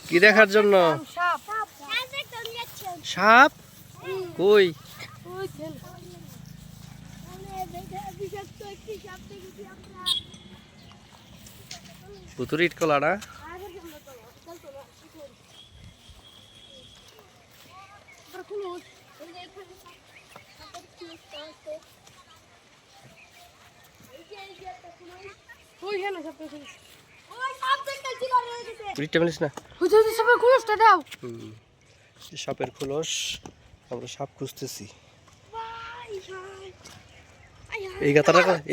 কি দেখার জন্য? সাপ কই? ভুতুর ইট কলা না? সাপের খোলস। আমরা সাপ খুঁজতেছি। এই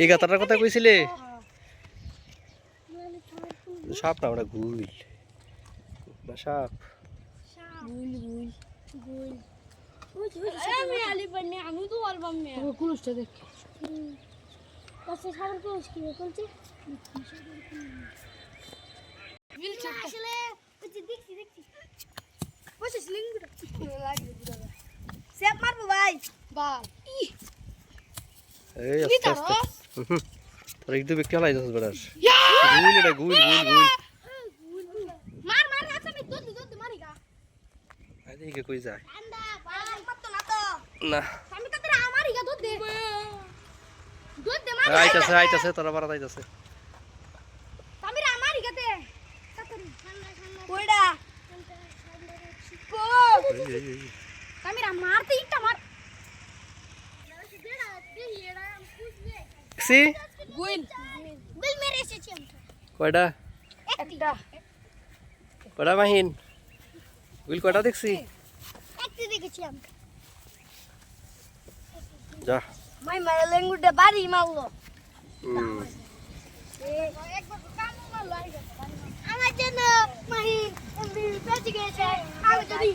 গাতাটার কথা কইছিলে? সাপ না, ওটা গুল না সাপ। আমি তো বলবাম না কুলুসটা দেখ সাগর কুলুস কি বলছে আসলে দেখছি বসে স্লিং লাগে সেপ মারবো ভাই বাল এই আস্তে আস্তে তোর একদম ব্যক্তি হলাই যাচ্ছে বেড়াস। গুল এটা গুল মার আছে আমি দুধ মারি গা আই দেখে কই যায় ঠান্ডা ভাই মত না তো না আমি তো তোরা আমারই গা দুধ দে মার আইতাছে তোরা বাড়া আইতাছে। আমি আমারই গা দে কইডা কো আমি মারতে ইটা মার সি গুল মেরে এসেছি আমি কয়টা কয়টা মাহিন গুল কয়টা দেখছি? একটি দেখেছি আমি যা মাই মারা লেঙ্গুটা বাড়ি মারলো আমার জন্য মাহি বেঁচে গেছে আমি যদি